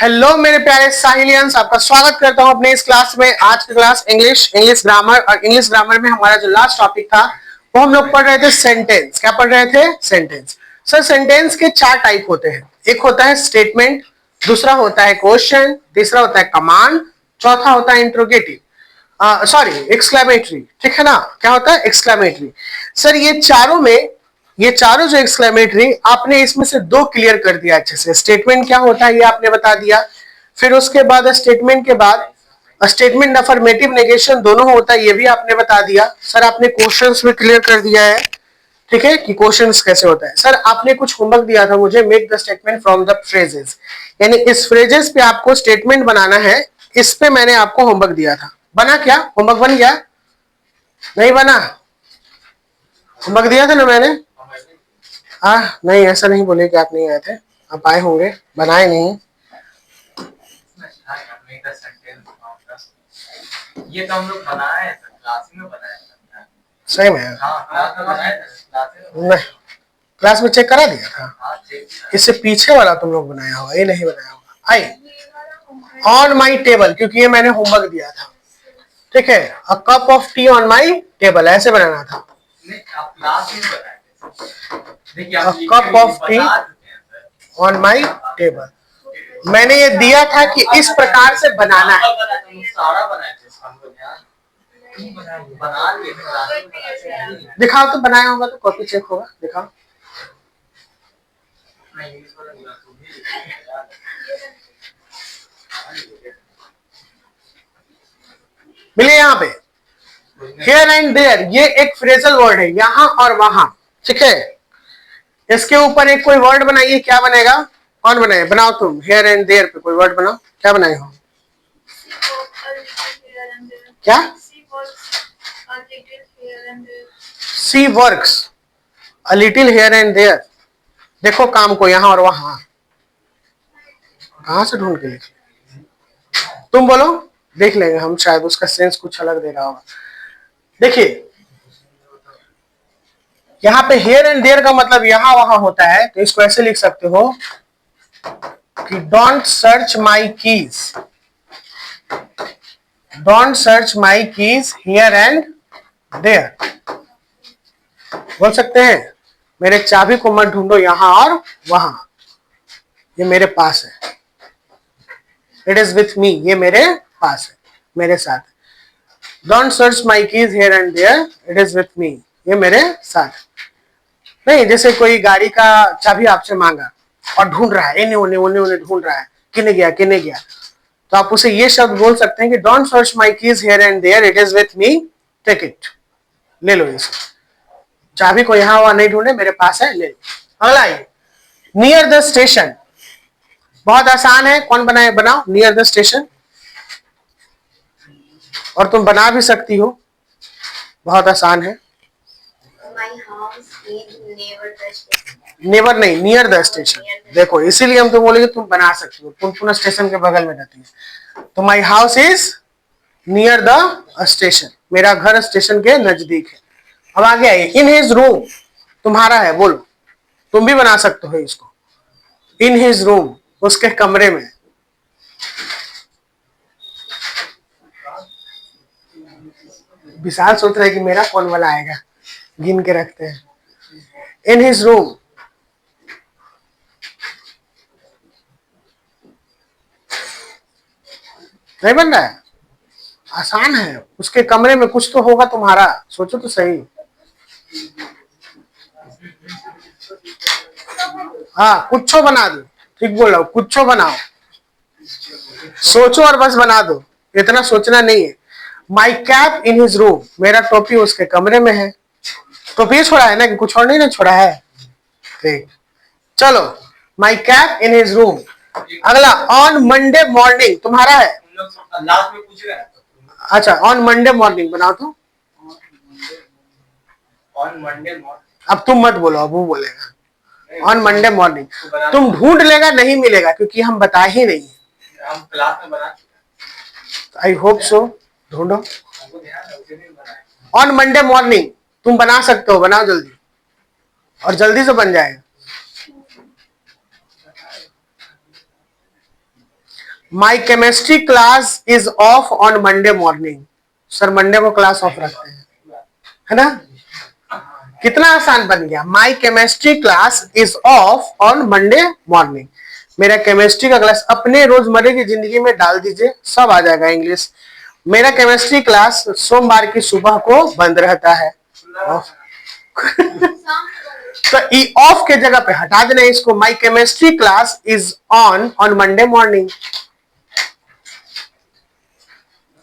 Hello मेरे प्यारे साहिलियंस, आपका स्वागत करता हूं अपने इस क्लास में। आज की क्लास इंग्लिश ग्रामर, और इंग्लिश ग्रामर में हमारा जो लास्ट टॉपिक था वो हम लोग पढ़ रहे थे सेंटेंस। क्या पढ़ रहे थे? सेंटेंस। सर सेंटेंस के चार टाइप होते हैं। एक होता है स्टेटमेंट, दूसरा होता है क्वेश्चन, तीसरा होता है कमांड, चौथा होता है इंट्रोगेटिव, सॉरी एक्सक्लेमेटरी। ठीक है ना? क्या होता है? एक्सक्लेमेटरी। सर ये चारों जो एक्सक्लेमेटरी आपने इसमें से दो क्लियर कर दिया अच्छे से। स्टेटमेंट क्या होता है ये आपने बता दिया। फिर उसके बाद स्टेटमेंट के बाद स्टेटमेंट अफर्मेटिव नेगेशन दोनों होता है ये भी आपने बता दिया। सर आपने क्वेश्चंस भी क्लियर कर दिया है। ठीक है कि क्वेश्चंस कैसे होता है। सर आपने कुछ होमवर्क दिया था मुझे, make the statement from the phrases, यानी इस फ्रेजेस पे आपको स्टेटमेंट बनाना है। इस पे मैंने आपको होमवर्क दिया था। बना क्या? होमवर्क बन गया? नहीं बना? होमवर्क दिया था ना मैंने? नहीं, ऐसा नहीं बोले कि आप नहीं आए थे, आप आए होंगे, बनाए नहीं। ये तो हम लोग बनाए हैं, क्लास में बनाए हैं। सही में? क्लास में बनाए थे। नहीं, क्लास में चेक करा दिया था। इससे पीछे वाला तुम लोग बनाया होगा, ये नहीं बनाया होगा। आई ऑन माई टेबल, क्योंकि ये मैंने होमवर्क दिया था। ठीक है, a cup of T on my table, ऐसे बनाना था। A cup of T on my table, मैंने ये दिया था कि इस प्रकार से बनाना है। दिखाओ तो, बनाया होगा तो कॉपी चेक होगा, दिखाओ। मिले यहाँ पे हियर एंड देयर, ये एक फ्रेजल वर्ड है, यहां और वहां। ठीक है, इसके ऊपर एक कोई वर्ड बनाइए, क्या बनेगा? कौन बनाए? बनाओ तुम। हियर एंड देयर पे कोई वर्ड बनाओ, क्या बनाए हो? क्या? See works a little here and there. देखो काम को यहां और वहां। कहां से ढूंढ के लिख? तुम बोलो, देख लेंगे हम, शायद उसका सेंस कुछ अलग दे रहा होगा। देखिए, यहाँ पे हियर एंड देयर का मतलब यहां वहां होता है, तो इसको ऐसे लिख सकते हो कि don't search my keys, don't search my keys here and there. बोल सकते हैं मेरे चाबी को मत ढूंढो यहां और वहां, ये मेरे पास है। इट इज विथ मी, ये मेरे पास है, मेरे साथ। Don't search my keys here and there, it is with me, ये मेरे साथ। नहीं, जैसे कोई गाड़ी का चाबी आपसे मांगा और ढूंढ रहा है, इन्हें उन्हें उन्हें उन्हें ढूंढ रहा है, किने गया किने गया, तो आप उसे ये शब्द बोल सकते हैं कि don't search my keys here and there, it is with me, take it, ले लो इसे। चाबी को यहां वहां नहीं ढूंढे, मेरे पास है, ले लो। अगला आइए, नियर द स्टेशन। बहुत आसान है, कौन बनाए? बनाओ नियर द स्टेशन। और तुम बना भी सकती हो, बहुत आसान है। नेवर नहीं, नियर द स्टेशन। देखो इसीलिए हम तो बोलेंगे तुम बना सकती हो, तुम पुनः स्टेशन के बगल में रहती है। तो my house is near the station, मेरा घर स्टेशन के नजदीक है। अब आगे आइए, इन हिज रूम, तुम्हारा है, बोलो। तुम भी बना सकते हो इसको, इन हिज रूम, उसके कमरे में। विशाल सोच रहे कि मेरा कौन वाला आएगा, गिन के रखते हैं। इन हिज रूम, नहीं बन रहा है? आसान है, उसके कमरे में कुछ तो होगा तुम्हारा, सोचो तो सही। हाँ, कुछो बना दो, ठीक बोल रहा हूं, कुछो बनाओ, सोचो और बस बना दो, इतना सोचना नहीं है। माई कैप इन हिज रूम, मेरा टोपी उसके कमरे में है। टोपी छोड़ा है ना, कि कुछ और नहीं ना छोड़ा है? ठीक, चलो, माई कैप इन हिज रूम। अगला, ऑन मंडे मॉर्निंग, तुम्हारा है। लास्ट में पूछ रहे हैं। अच्छा, ऑन मंडे मॉर्निंग बनाओ तो। ऑन मंडे मॉर्निंग, अब तुम मत बोलो, अब वो बोलेगा। ऑन मंडे मॉर्निंग, तुम ढूंढ लेगा, नहीं मिलेगा, क्योंकि हम बता ही नहीं। हम क्लास में बना, आई होप सो, ढूंढो। ऑन मंडे मॉर्निंग, तुम बना सकते हो, बनाओ जल्दी, और जल्दी से बन जाएगा। My chemistry class is off on Monday morning. Sir Monday को क्लास ऑफ रखते हैं, है ना? कितना आसान बन गया। My chemistry class is off on Monday morning. मेरा केमिस्ट्री का क्लास, अपने रोजमर्रा की जिंदगी में डाल दीजिए, सब आ जाएगा इंग्लिश। मेरा केमिस्ट्री क्लास सोमवार की सुबह को बंद रहता है। तो ई ऑफ के जगह पे हटा देना इसको। My chemistry class is on on Monday morning.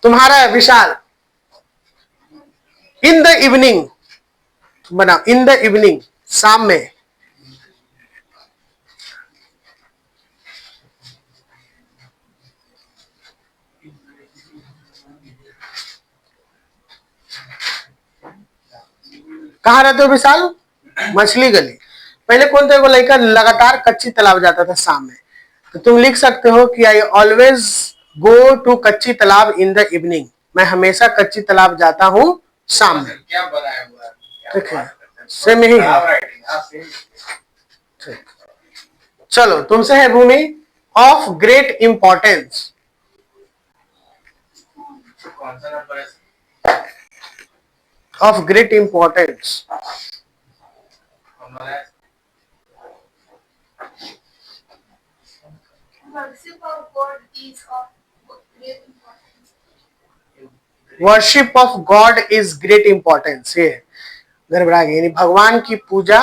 तुम्हारा है विशाल, इन द इवनिंग बनाओ, इन द इवनिंग, शाम में। कहाँ रहते हो विशाल? मछली गली। पहले कौन था वो लड़का लगातार कच्ची तालाब जाता था शाम में, तो तुम लिख सकते हो कि आई ऑलवेज गो टू कच्ची तालाब इन द इवनिंग। मैं हमेशा कच्ची तालाब जाता हूँ शाम में। क्या बनाया हुआ है? ठीक है, सेम यही है। खराब राइटिंग, हाँ, सेम। ठीक, चलो तुमसे है भूमि। Of great importance. कौन सा नंबर है? Of great importance. हमारा Worship of God is of great importance. Worship of God is great importance. ये गड़बड़ा गया, यानी भगवान की पूजा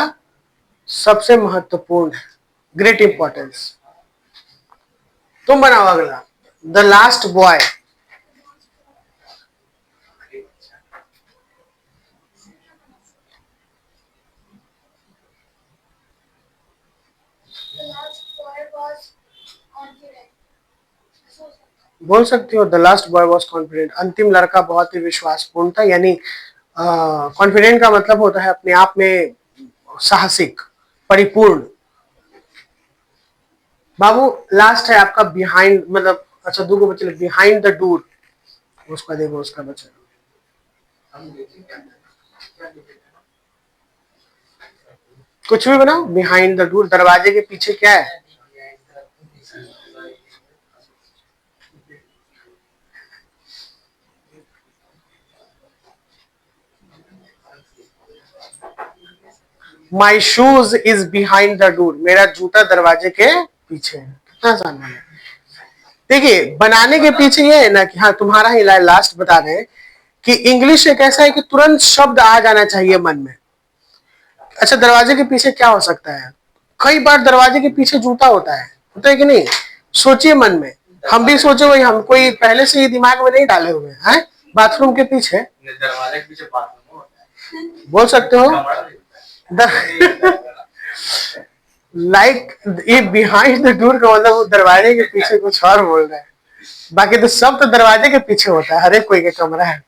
सबसे महत्वपूर्ण है, ग्रेट इंपॉर्टेंस। तुम बनाओ अगला, the last boy. The last boy was confident. So, बोल सकती हो the last boy was confident. अंतिम लड़का बहुत ही विश्वासपूर्ण था, यानी कॉन्फिडेंट का मतलब होता है अपने आप में साहसिक, परिपूर्ण। बाबू लास्ट है आपका बिहाइंड, मतलब अच्छा दो को बचे बिहाइंड द डोर, उसका देखो उसका बचा। कुछ भी बनाओ। बिहाइंड द डोर, दरवाजे के पीछे क्या है? My shoes is behind the door. मेरा जूता दरवाजे के पीछे है। कितना आसान है। देखिए बनाने के पीछे ये है ना कि हाँ तुम्हारा ही लास्ट बता रहे हैं कि इंग्लिश एक ऐसा है कि तुरंत शब्द आ जाना चाहिए मन में। अच्छा दरवाजे के पीछे क्या हो सकता है? कई बार दरवाजे के पीछे जूता होता है कि नहीं? सोचिए मन में, हम भी सोचे वही, हम कोई पहले से ही दिमाग में नहीं डाले हुए हैं। बाथरूम के पीछे, दरवाजे के पीछे बाथरूम होता है। बोल सकते हो कमरा नहीं होता है। लाइक ये बिहाइंड द डोर का मतलब वो दरवाजे के पीछे कुछ और बोल रहा है। बाकी तो सब तो दरवाजे के पीछे होता है, हर एक कोई का कमरा है।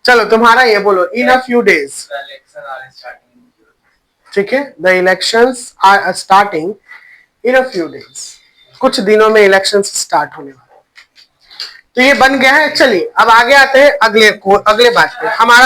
चलो तुम्हारा ये बोलो, in a few days. Election are starting. ठीक है, the elections are starting in a few days. कुछ दिनों में इलेक्शन स्टार्ट होने वाले। तो ये बन गया है। चलिए अब आगे आते हैं अगले बात पे। हमारा